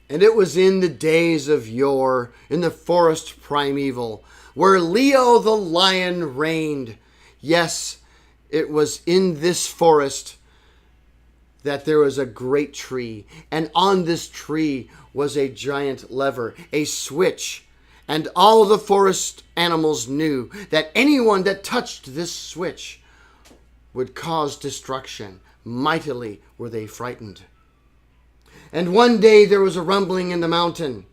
And it was in the days of yore, in the forest primeval, where Leo the lion reigned. Yes, it was in this forest that there was a great tree, and on this tree was a giant lever, a switch, and all the forest animals knew that anyone that touched this switch would cause destruction. Mightily were they frightened. And one day there was a rumbling in the mountain,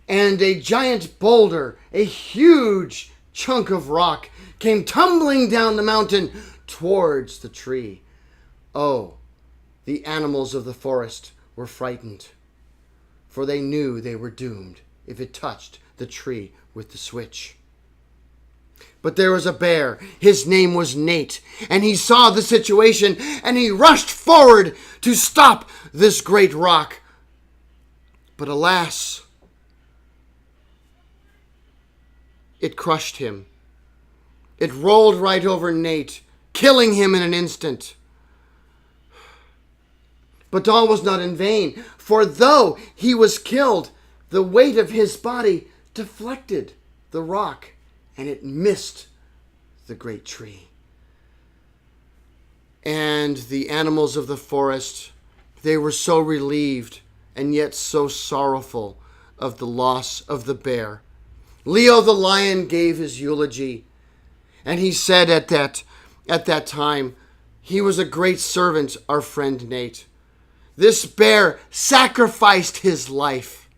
and a giant boulder, a huge chunk of rock, came tumbling down the mountain towards the tree. Oh, the animals of the forest were frightened, for they knew they were doomed if it touched the tree with the switch. But there was a bear. His name was Nate, and he saw the situation, and he rushed forward to stop this great rock. But alas, it crushed him. It rolled right over Nate, killing him in an instant. But all was not in vain, for though he was killed, the weight of his body deflected the rock, and it missed the great tree. And the animals of the forest, they were so relieved and yet so sorrowful of the loss of the bear. Leo the lion gave his eulogy, and he said at that time, he was a great servant, our friend Nate. This bear sacrificed his life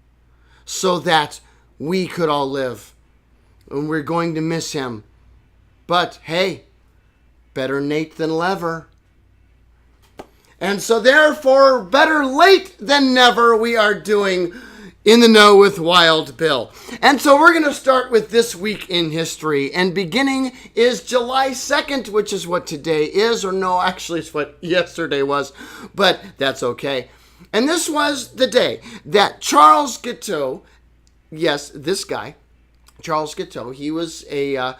so that we could all live. And we're going to miss him. But hey, better Nate than never. And so therefore, better late than never, we are doing In the Know with Wild Bill. And so we're going to start with this week in history. And beginning is July 2nd, which is what today is. Or no, actually it's what yesterday was. But that's okay. And this was the day that Charles Guiteau, yes, this guy, Charles Guiteau, he was a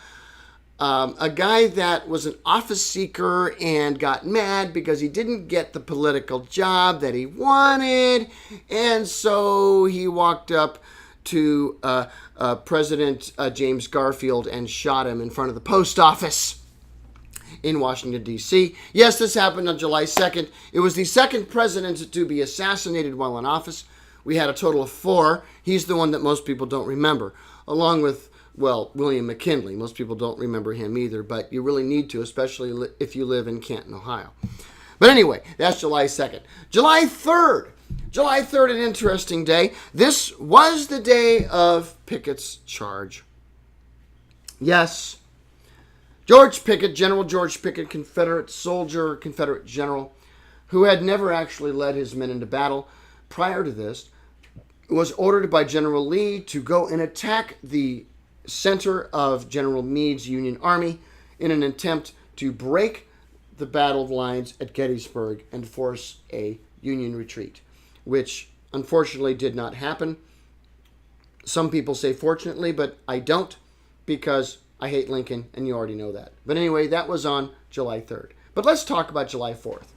guy that was an office seeker and got mad because he didn't get the political job that he wanted. And so he walked up to President James Garfield and shot him in front of the post office in Washington, D.C. Yes, this happened on July 2nd. It was the second president to be assassinated while in office. We had a total of 4. He's the one that most people don't remember, along with, well, William McKinley. Most people don't remember him either, but you really need to, especially if you live in Canton, Ohio. But anyway, that's July 2nd. July 3rd. July 3rd, an interesting day. This was the day of Pickett's charge. Yes, George Pickett, General George Pickett, Confederate soldier, Confederate general, who had never actually led his men into battle prior to this, was ordered by General Lee to go and attack the center of General Meade's Union Army in an attempt to break the battle lines at Gettysburg and force a Union retreat, which unfortunately did not happen. Some people say fortunately, but I don't, because I hate Lincoln, and you already know that. But anyway, that was on July 3rd. But let's talk about July 4th.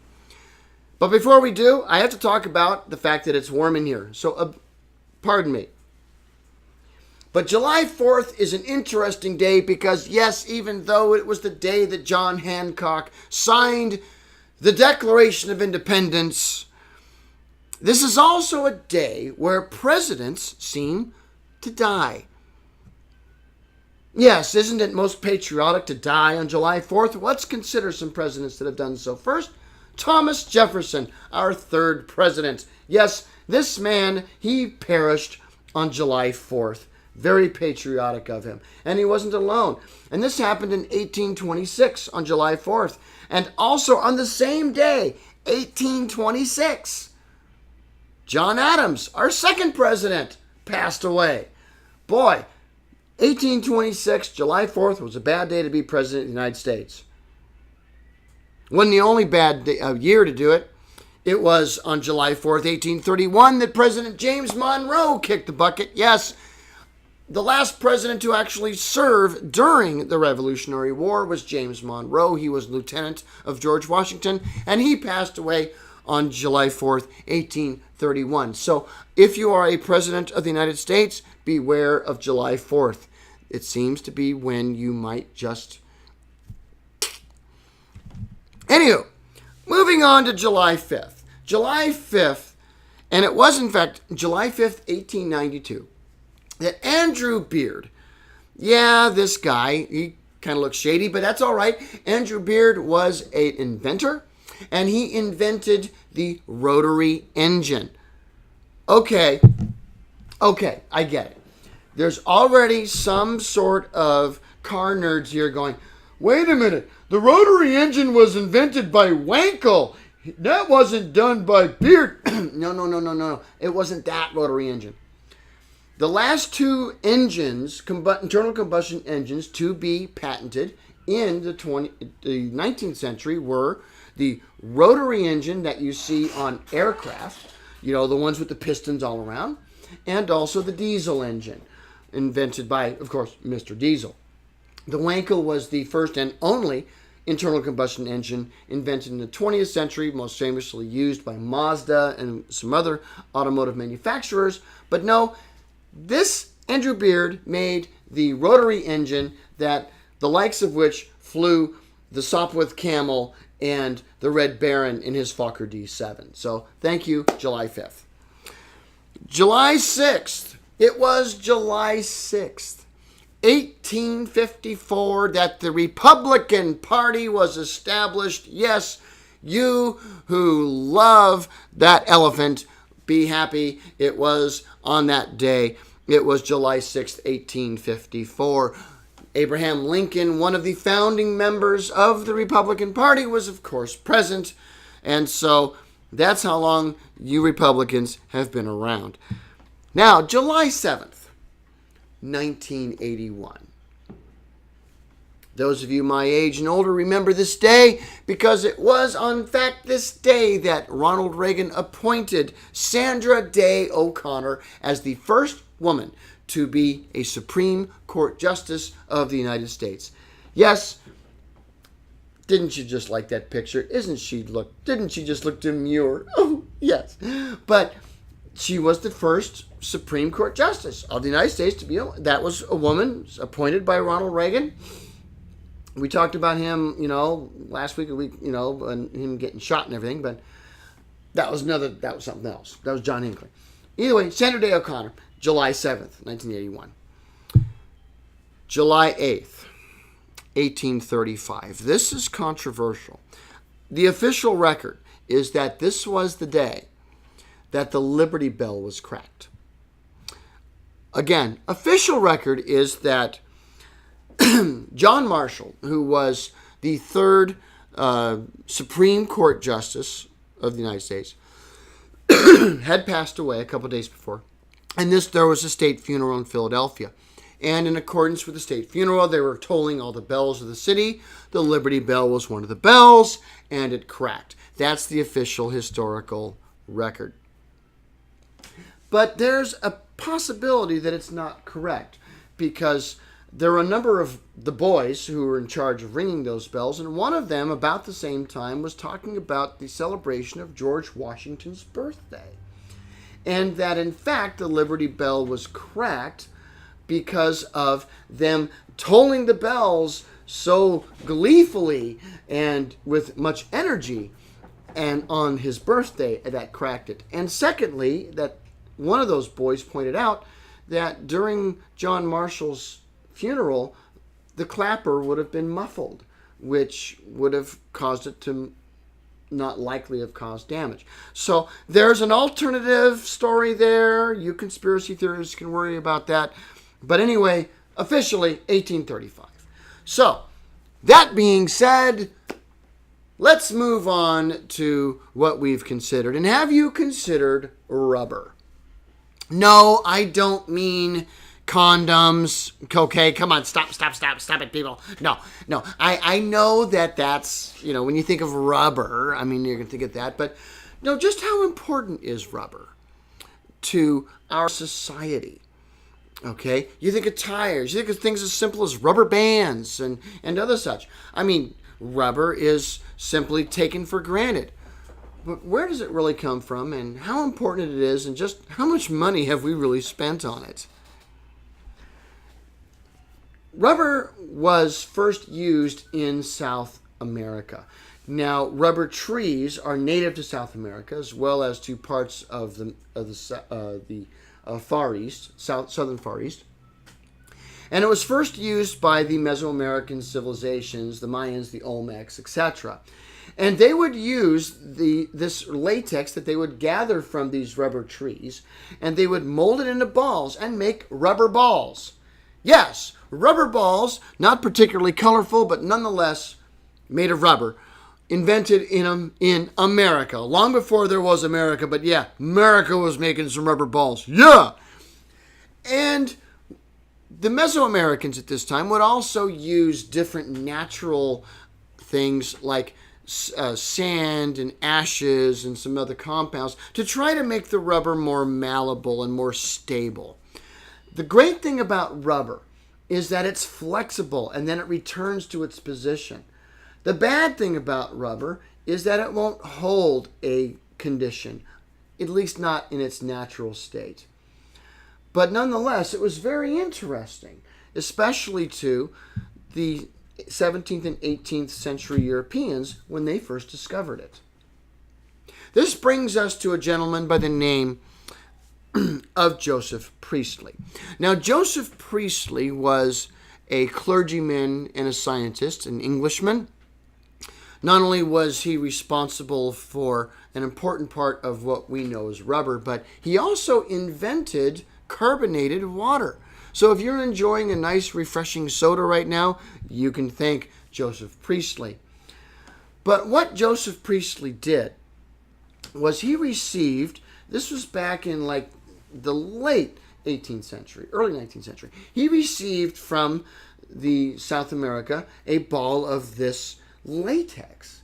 But before we do, I have to talk about the fact that it's warm in here. So, pardon me. But July 4th is an interesting day because, yes, even though it was the day that John Hancock signed the Declaration of Independence, this is also a day where presidents seem to die. Yes, isn't it most patriotic to die on July 4th? Let's consider some presidents that have done so. First, Thomas Jefferson, our 3rd president. Yes, this man, he perished on July 4th. Very patriotic of him. And he wasn't alone. And this happened in 1826 on July 4th. And also on the same day, 1826, John Adams, our 2nd president, passed away. Boy, 1826, July 4th was a bad day to be president of the United States. Wasn't the only bad year to do it. It was on July 4th, 1831, that President James Monroe kicked the bucket. Yes, the last president to actually serve during the Revolutionary War was James Monroe. He was lieutenant of George Washington, and he passed away on July 4th, 1831. So if you are a president of the United States, beware of July 4th. It seems to be when you might just... Anywho, moving on to July 5th. July 5th, and it was in fact July 5th, 1892, that Andrew Beard, yeah, this guy, he kind of looks shady, but that's all right. Andrew Beard was an inventor, and he invented the rotary engine. Okay, I get it. There's already some sort of car nerds here going, wait a minute, the rotary engine was invented by Wankel. That wasn't done by Beard. No. It wasn't that rotary engine. The last two engines, internal combustion engines, to be patented in the 19th century were the rotary engine that you see on aircraft, the ones with the pistons all around, and also the diesel engine, invented by, of course, Mr. Diesel. The Wankel was the first and only internal combustion engine invented in the 20th century, most famously used by Mazda and some other automotive manufacturers. But no, this Andrew Beard made the rotary engine that the likes of which flew the Sopwith Camel and the Red Baron in his Fokker D7. So thank you, July 5th. July 6th. It was July 6th. 1854 that the Republican Party was established. Yes, you who love that elephant, be happy. It was on that day. It was July 6th, 1854. Abraham Lincoln, one of the founding members of the Republican Party, was of course present. And so that's how long you Republicans have been around. Now, July 7th. 1981. Those of you my age and older remember this day because it was, in fact, this day that Ronald Reagan appointed Sandra Day O'Connor as the first woman to be a Supreme Court Justice of the United States. Yes, didn't you just like that picture? Didn't she just look demure? Oh, yes. But she was the first Supreme Court Justice of the United States to be. That was a woman appointed by Ronald Reagan. We talked about him, last week, and him getting shot and everything, but that was something else. That was John Hinckley. Either way, Sandra Day O'Connor, July 7th, 1981. July 8th, 1835. This is controversial. The official record is that this was the day that the Liberty Bell was cracked. Again, official record is that John Marshall, who was the third Supreme Court Justice of the United States, had passed away a couple days before. And there was a state funeral in Philadelphia. And in accordance with the state funeral, they were tolling all the bells of the city. The Liberty Bell was one of the bells, and it cracked. That's the official historical record. But there's a possibility that it's not correct because there were a number of the boys who were in charge of ringing those bells, and one of them, about the same time, was talking about the celebration of George Washington's birthday. And that, in fact, the Liberty Bell was cracked because of them tolling the bells so gleefully and with much energy, and on his birthday, that cracked it. And secondly, that one of those boys pointed out that during John Marshall's funeral, the clapper would have been muffled, which would have caused it to not likely have caused damage. So there's an alternative story there. You conspiracy theorists can worry about that. But anyway, officially 1835. So that being said, let's move on to what we've considered. And have you considered rubber? No, I don't mean condoms. Okay, come on, stop it, people. No. I know that's, when you think of rubber, you're going to think of that. But no, just how important is rubber to our society? Okay, you think of tires, you think of things as simple as rubber bands and other such. Rubber is simply taken for granted. But where does it really come from, and how important it is, and just how much money have we really spent on it? Rubber was first used in South America. Now, rubber trees are native to South America, as well as to parts of the Far East, southern Far East. And it was first used by the Mesoamerican civilizations, the Mayans, the Olmecs, etc. And they would use this latex that they would gather from these rubber trees, and they would mold it into balls and make rubber balls. Yes, rubber balls, not particularly colorful, but nonetheless made of rubber, invented in America, long before there was America. But yeah, America was making some rubber balls. Yeah! And the Mesoamericans at this time would also use different natural things like sand and ashes and some other compounds to try to make the rubber more malleable and more stable. The great thing about rubber is that it's flexible and then it returns to its position. The bad thing about rubber is that it won't hold a condition, at least not in its natural state. But nonetheless, it was very interesting, especially to the 17th and 18th century Europeans when they first discovered it. This brings us to a gentleman by the name of Joseph Priestley. Now, Joseph Priestley was a clergyman and a scientist, an Englishman. Not only was he responsible for an important part of what we know as rubber, but he also invented carbonated water. So if you're enjoying a nice, refreshing soda right now, you can thank Joseph Priestley. But what Joseph Priestley did was he received, this was back in like the late 18th century, early 19th century, he received from the South America a ball of this latex,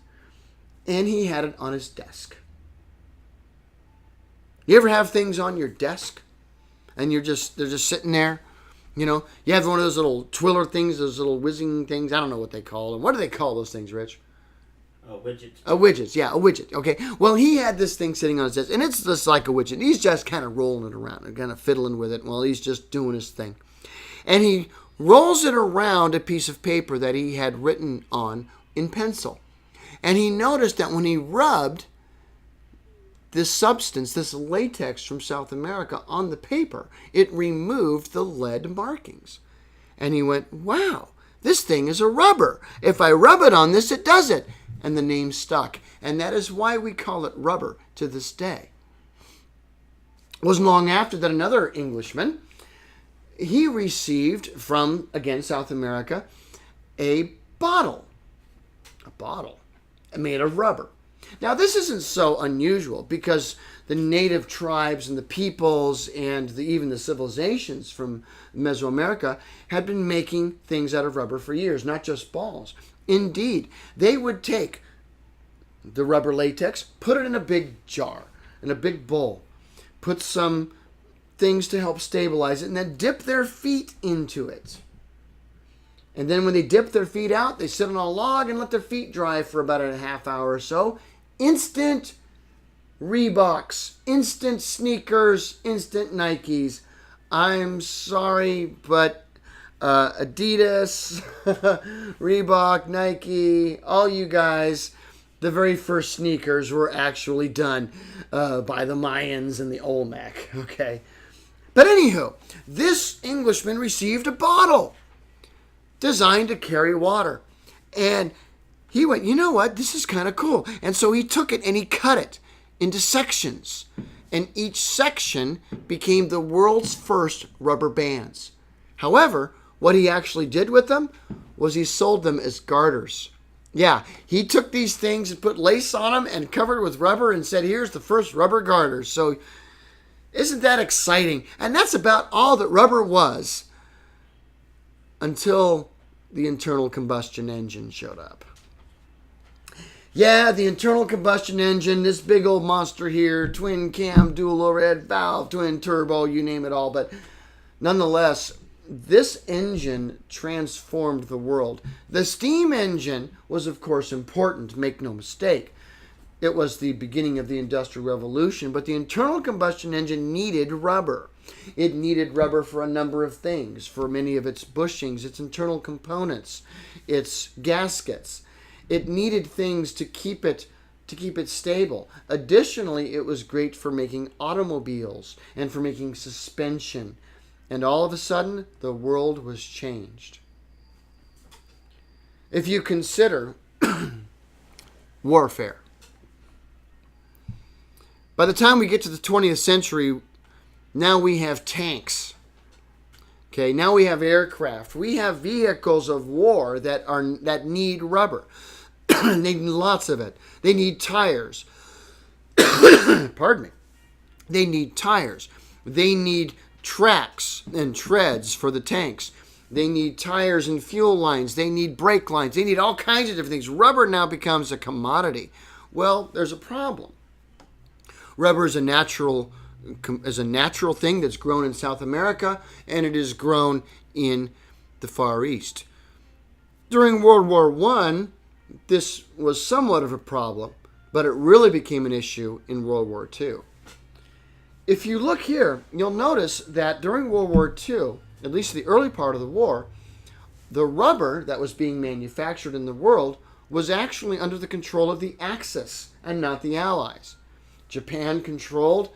and he had it on his desk. You ever have things on your desk and they're just sitting there? You know, you have one of those little twiller things, those little whizzing things. I don't know what they call them. What do they call those things, Rich? Widgets. Widgets, yeah, a widget. Okay. Well, he had this thing sitting on his desk, and it's just like a widget. He's just kind of rolling it around and kind of fiddling with it while he's just doing his thing. And he rolls it around a piece of paper that he had written on in pencil. And he noticed that when he rubbed this substance, this latex from South America on the paper, it removed the lead markings. And he went, wow, this thing is a rubber. If I rub it on this, it does it. And the name stuck. And that is why we call it rubber to this day. It wasn't long after that another Englishman, he received from, again, South America, a bottle made of rubber. Now, this isn't so unusual because the native tribes and the peoples and even the civilizations from Mesoamerica had been making things out of rubber for years, not just balls. Indeed, they would take the rubber latex, put it in a big jar, in a big bowl, put some things to help stabilize it, and then dip their feet into it. And then when they dip their feet out, they sit on a log and let their feet dry for about a half hour or so. Instant Reeboks, instant sneakers, instant Nikes. I'm sorry, but Adidas, Reebok, Nike, all you guys, the very first sneakers were actually done by the Mayans and the Olmec, okay? But anywho, this Englishman received a bottle designed to carry water. And he went, you know what, this is kind of cool. And so he took it and he cut it into sections. And each section became the world's first rubber bands. However, what he actually did with them was he sold them as garters. Yeah, he took these things and put lace on them and covered it with rubber and said, here's the first rubber garters. So isn't that exciting? And that's about all that rubber was until the internal combustion engine showed up. Yeah, the internal combustion engine, this big old monster here, twin cam, dual overhead valve, twin turbo, you name it all. But nonetheless, this engine transformed the world. The steam engine was, of course, important, make no mistake. It was the beginning of the Industrial Revolution, but the internal combustion engine needed rubber. It needed rubber for a number of things, for many of its bushings, its internal components, its gaskets. It needed things to keep it stable. Additionally, it was great for making automobiles and for making suspension. And all of a sudden, the world was changed. If you consider warfare, by the time we get to the 20th century, now we have tanks. Okay, now we have aircraft. We have vehicles of war that need rubber. They need lots of it. They need tires. Pardon me. They need tires. They need tracks and treads for the tanks. They need tires and fuel lines. They need brake lines. They need all kinds of different things. Rubber now becomes a commodity. Well, there's a problem. Rubber is a natural thing that's grown in South America, and it is grown in the Far East. During World War I, this was somewhat of a problem, but it really became an issue in World War II. If you look here, you'll notice that during World War II, at least the early part of the war, the rubber that was being manufactured in the world was actually under the control of the Axis and not the Allies. Japan controlled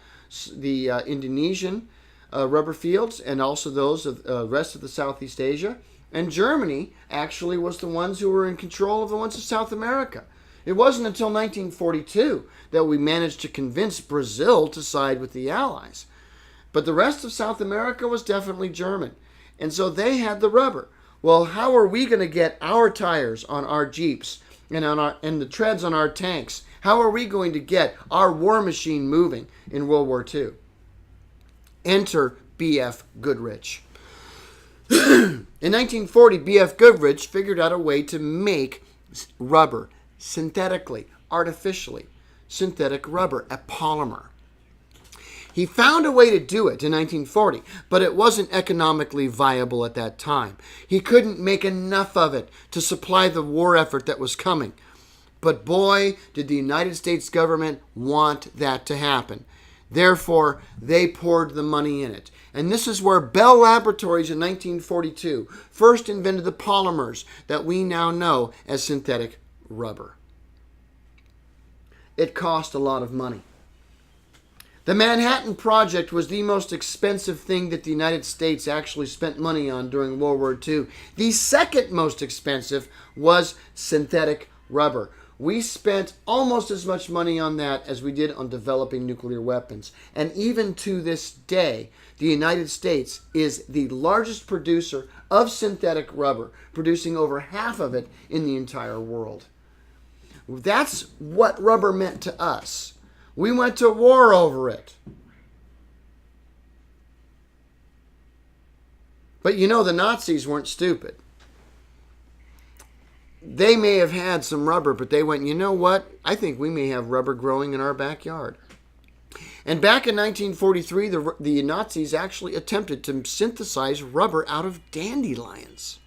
the Indonesian rubber fields and also those of the rest of the Southeast Asia. And Germany actually was the ones who were in control of the ones of South America. It wasn't until 1942 that we managed to convince Brazil to side with the Allies. But the rest of South America was definitely German. And so they had the rubber. Well, how are we going to get our tires on our Jeeps and the treads on our tanks? How are we going to get our war machine moving in World War II? Enter B.F. Goodrich. In 1940, B.F. Goodrich figured out a way to make rubber synthetically, artificially. Synthetic rubber, a polymer. He found a way to do it in 1940, but it wasn't economically viable at that time. He couldn't make enough of it to supply the war effort that was coming. But boy, did the United States government want that to happen. Therefore, they poured the money in it. And this is where Bell Laboratories in 1942 first invented the polymers that we now know as synthetic rubber. It cost a lot of money. The Manhattan Project was the most expensive thing that the United States actually spent money on during World War II. The second most expensive was synthetic rubber. We spent almost as much money on that as we did on developing nuclear weapons. And even to this day, the United States is the largest producer of synthetic rubber, producing over half of it in the entire world. That's what rubber meant to us. We went to war over it. But you know, the Nazis weren't stupid. They may have had some rubber, but they went, you know what? I think we may have rubber growing in our backyard. And back in 1943, the Nazis actually attempted to synthesize rubber out of dandelions.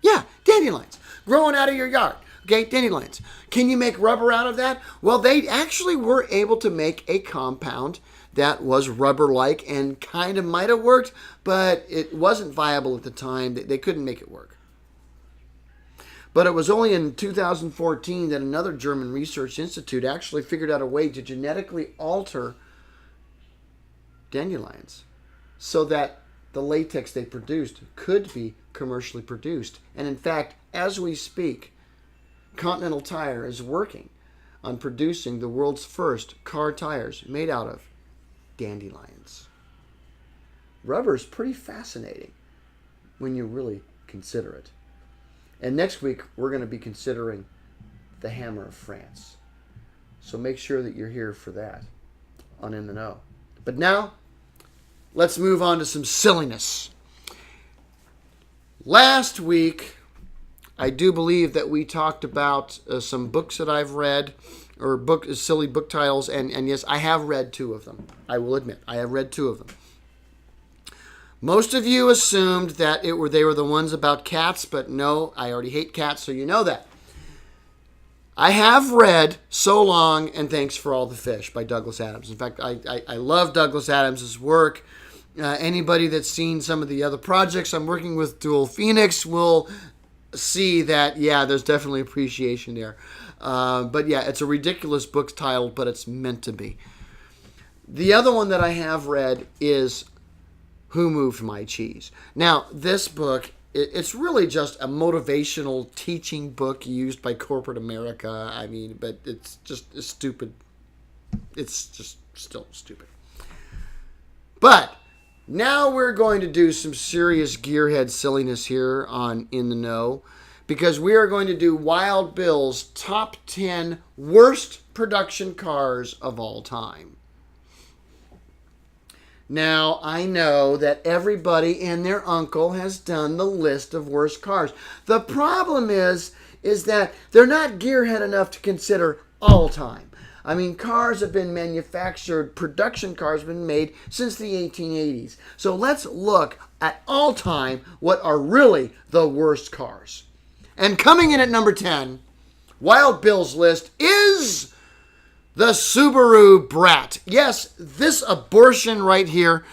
Yeah, dandelions. Growing out of your yard. Okay, dandelions. Can you make rubber out of that? Well, they actually were able to make a compound that was rubber-like and kind of might have worked, but it wasn't viable at the time. They couldn't make it work. But it was only in 2014 that another German research institute actually figured out a way to genetically alter dandelions so that the latex they produced could be commercially produced. And in fact, as we speak, Continental Tire is working on producing the world's first car tires made out of dandelions. Rubber is pretty fascinating when you really consider it. And next week, we're going to be considering the hammer of France. So make sure that you're here for that on In the Know. But now, let's move on to some silliness. Last week, I do believe that we talked about some books that I've read, or silly book titles, and yes, I have read 2 of them. I will admit, I have read 2 of them. Most of you assumed that they were the ones about cats, but no, I already hate cats, so you know that. I have read So Long and Thanks for All the Fish by Douglas Adams. In fact, I love Douglas Adams' work. Anybody that's seen some of the other projects I'm working with, Dual Phoenix, will see that, yeah, there's definitely appreciation there. But yeah, it's a ridiculous book title, but it's meant to be. The other one that I have read is Who Moved My Cheese? Now, this book, it's really just a motivational teaching book used by corporate America. I mean, but it's just stupid. It's just still stupid. But now we're going to do some serious gearhead silliness here on In the Know, because we are going to do Wild Bill's top 10 worst production cars of all time. Now, I know that everybody and their uncle has done the list of worst cars. The problem is that they're not gearhead enough to consider all time. I mean, cars have been manufactured, production cars have been made since the 1880s. So let's look at all time what are really the worst cars. And coming in at number 10, Wild Bill's list is the Subaru Brat. Yes, this abortion right here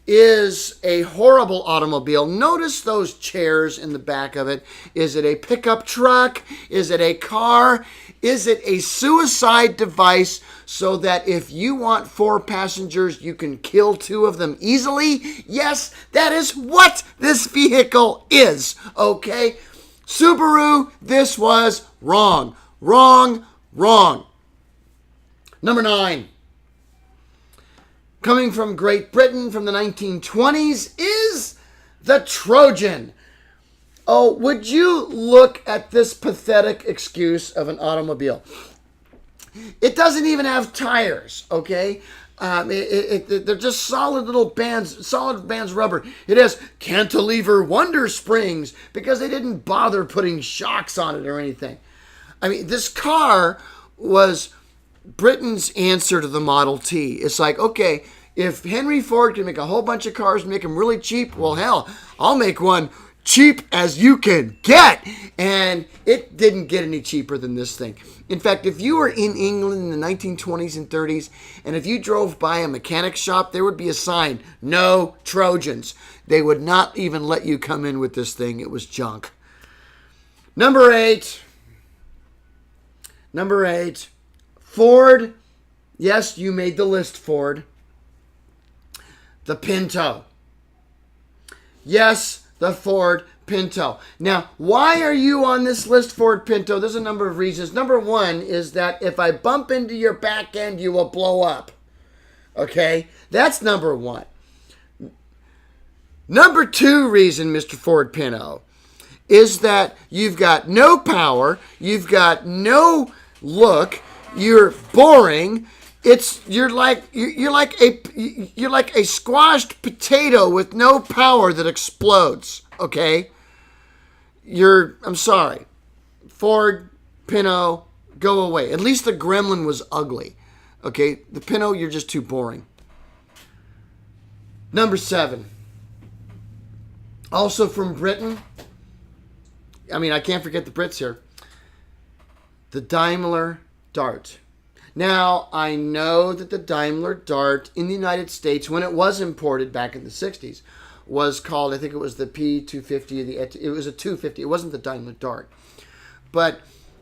is a horrible automobile. Notice those chairs in the back of it. Is it a pickup truck? Is it a car? Is it a suicide device so that if you want 4 passengers, you can kill 2 of them easily? Yes, that is what this vehicle is, okay? Subaru, this was wrong. Wrong, wrong. Number 9. Coming from Great Britain from the 1920s is the Trojan. Oh, would you look at this pathetic excuse of an automobile? It doesn't even have tires, okay? They're just solid little bands, solid bands rubber. It has cantilever wonder springs because they didn't bother putting shocks on it or anything. I mean, this car was Britain's answer to the Model T. It's like, okay, if Henry Ford can make a whole bunch of cars and make them really cheap, well, hell, I'll make one cheap as you can get. And it didn't get any cheaper than this thing. In fact, if you were in England in the 1920s and 30s, and if you drove by a mechanic shop, there would be a sign, no Trojans. They would not even let you come in with this thing. It was junk. Number 8. Ford. Yes, you made the list, Ford. The Pinto. Yes, the Ford Pinto. Now, why are you on this list, Ford Pinto? There's a number of reasons. Number 1 is that if I bump into your back end, you will blow up. Okay? That's number 1. Number 2 reason, Mr. Ford Pinto, is that you've got no power, you've got no look, you're boring. You're like a squashed potato with no power that explodes. Okay, I'm sorry, Ford Pinto, go away. At least the Gremlin was ugly. Okay, the Pinto, you're just too boring. Number 7, also from Britain. I mean, I can't forget the Brits here. The Daimler Dart. Now, I know that the Daimler Dart in the United States, when it was imported back in the 60s, was called, I think it was the P250. It was a 250. It wasn't the Daimler Dart. But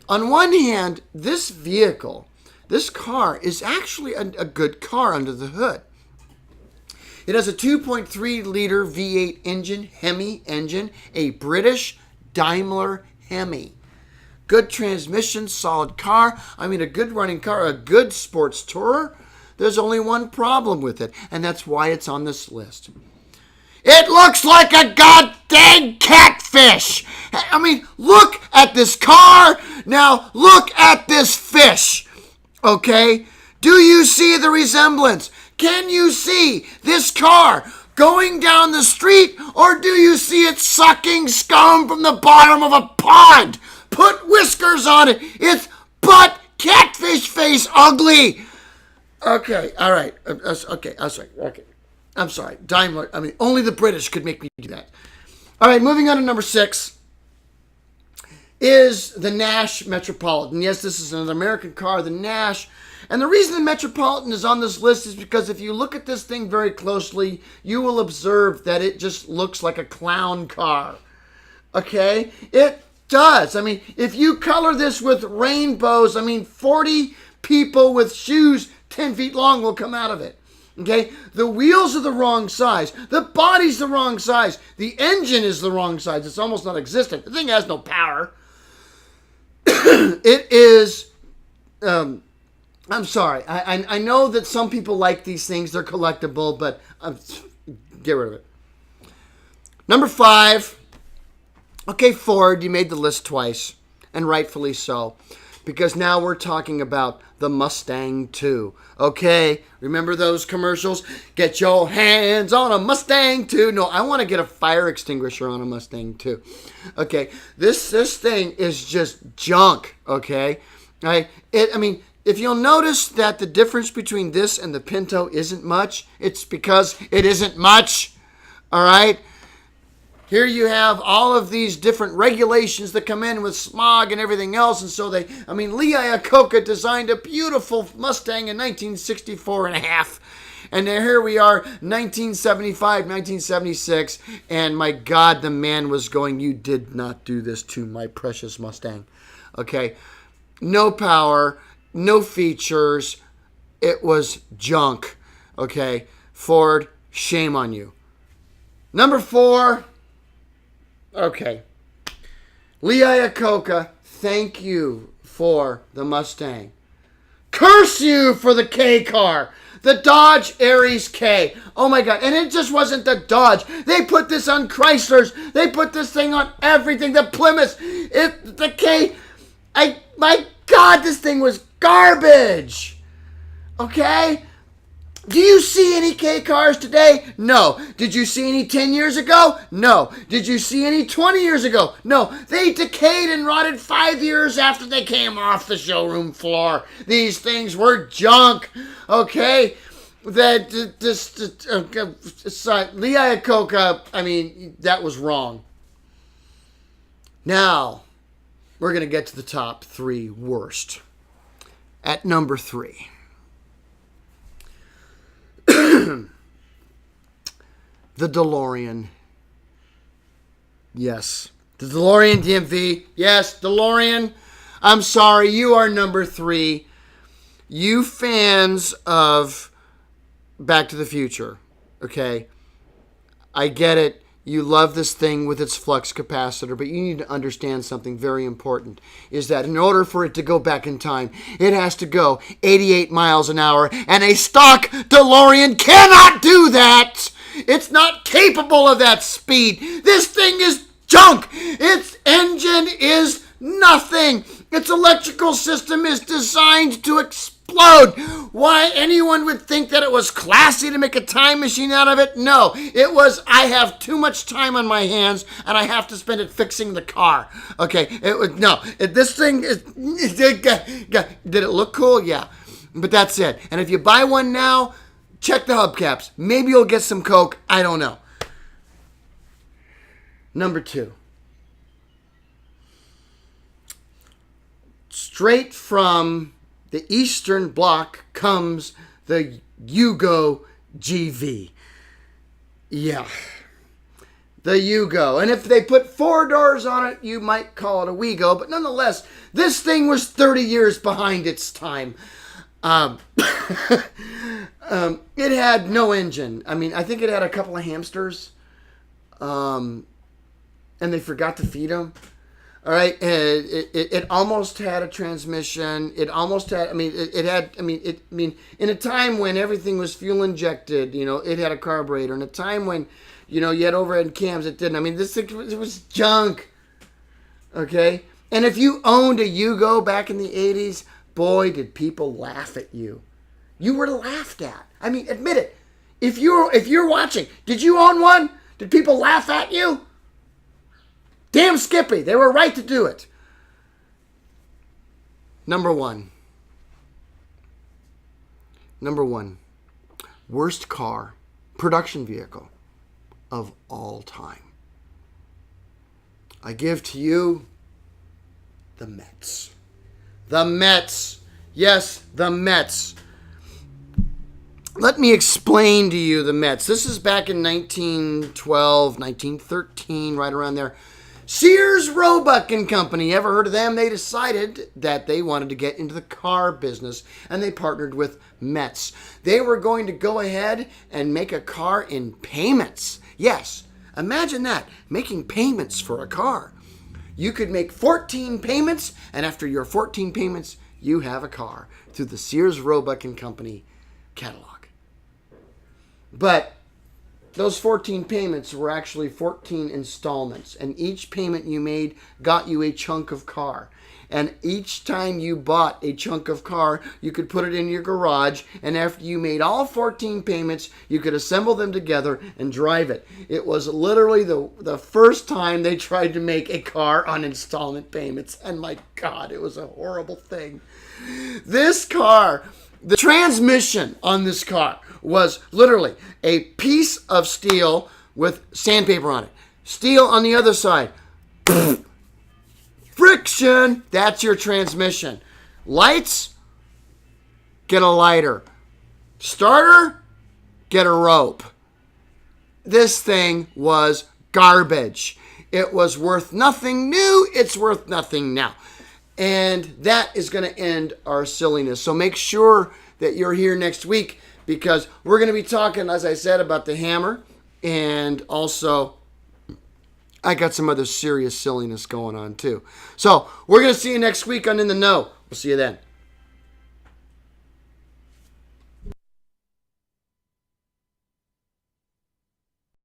on one hand, this vehicle, this car, is actually a good car under the hood. It has a 2.3-liter V8 engine, Hemi engine, a British Daimler Hemi. Good transmission, solid car. I mean, a good running car, a good sports tourer. There's only one problem with it, and that's why it's on this list. It looks like a goddamn catfish. I mean, look at this car. Now, look at this fish. Okay? Do you see the resemblance? Can you see this car going down the street, or do you see it sucking scum from the bottom of a pond? Put whiskers on it. It's butt catfish face ugly. Okay, all right. Okay, I'm sorry. Okay, I'm sorry. Daimler. I mean, only the British could make me do that. All right, moving on to number 6 is the Nash Metropolitan. Yes, this is an American car, the Nash. And the reason the Metropolitan is on this list is because if you look at this thing very closely, you will observe that it just looks like a clown car. Okay? It does. I mean, if you color this with rainbows, 40 people with shoes 10 feet long will come out of it. Okay? The wheels are the wrong size. The body's the wrong size. The engine is the wrong size. It's almost non-existent. The thing has no power. It is... I'm sorry. I know that some people like these things. They're collectible, but get rid of it. Number 5. Okay, Ford, you made the list twice, and rightfully so, because now we're talking about the Mustang II. Okay, remember those commercials? Get your hands on a Mustang II. No, I want to get a fire extinguisher on a Mustang II. Okay, this thing is just junk. Okay, if you'll notice that the difference between this and the Pinto isn't much, it's because it isn't much. All right. Here you have all of these different regulations that come in with smog and everything else. And so Lee Iacocca designed a beautiful Mustang in 1964 and a half. And here we are, 1975, 1976. And my God, the man was going, you did not do this to my precious Mustang. Okay. No power, no features. It was junk. Okay. Ford, shame on you. Number 4. Okay. Lee Iacocca, thank you for the Mustang. Curse you for the K car. The Dodge Aries K. Oh my God. And it just wasn't the Dodge. They put this on Chryslers. They put this thing on everything. The Plymouth. The K. My God, this thing was garbage. Okay? Do you see any K cars today? No. Did you see any 10 years ago? No. Did you see any 20 years ago? No. They decayed and rotted 5 years after they came off the showroom floor. These things were junk. Okay? Lee Iacocca, that was wrong. Now, we're going to get to the top 3 worst. At number 3. The DeLorean. Yes. The DeLorean DMV. Yes, DeLorean. I'm sorry, you are number 3. You fans of Back to the Future. Okay. I get it. You love this thing with its flux capacitor, but you need to understand something very important, is that in order for it to go back in time, it has to go 88 miles an hour, and a stock DeLorean cannot do that. It's not capable of that speed. This thing is junk. Its engine is nothing. Its electrical system is designed to explode. Why anyone would think that it was classy to make a time machine out of it? No, it was, I have too much time on my hands and I have to spend it fixing the car. Okay, this thing is, did it look cool? Yeah, but that's it. And if you buy one now, check the hubcaps. Maybe you'll get some Coke. I don't know. Number 2. Straight from the Eastern Bloc comes the Yugo GV. Yeah. The Yugo. And if they put 4 doors on it, you might call it a Wego. But nonetheless, this thing was 30 years behind its time. It had no engine. I think it had a couple of hamsters. And they forgot to feed them. All right, it almost had a transmission. It almost had. In a time when everything was fuel injected, it had a carburetor. In a time when, you had overhead cams, it didn't. This thing it was junk. Okay, and if you owned a Yugo back in the '80s, boy, did people laugh at you. You were laughed at. Admit it. If you're watching, did you own one? Did people laugh at you? Damn Skippy, they were right to do it. Number 1. Worst car, production vehicle of all time. I give to you The Mets. The Mets. Yes, the Mets. Let me explain to you the Mets. This is back in 1912, 1913, right around there. Sears, Roebuck and Company. Ever heard of them? They decided that they wanted to get into the car business, and they partnered with Mets. They were going to go ahead and make a car in payments. Yes, imagine that, making payments for a car. You could make 14 payments, and after your 14 payments, you have a car through the Sears, Roebuck and Company catalog. But those 14 payments were actually 14 installments, and each payment you made got you a chunk of car. And each time you bought a chunk of car, you could put it in your garage, and after you made all 14 payments, you could assemble them together and drive it. It was literally the first time they tried to make a car on installment payments, and my God, it was a horrible thing. This car, the transmission on this car was literally a piece of steel with sandpaper on it. Steel on the other side. Friction, that's your transmission. Lights, get a lighter. Starter, get a rope. This thing was garbage. It was worth nothing new. It's worth nothing now. And that is going to end our silliness. So make sure that you're here next week, because we're going to be talking, as I said, about the hammer, and also I got some other serious silliness going on too. So we're going to see you next week on In the Know. We'll see you then.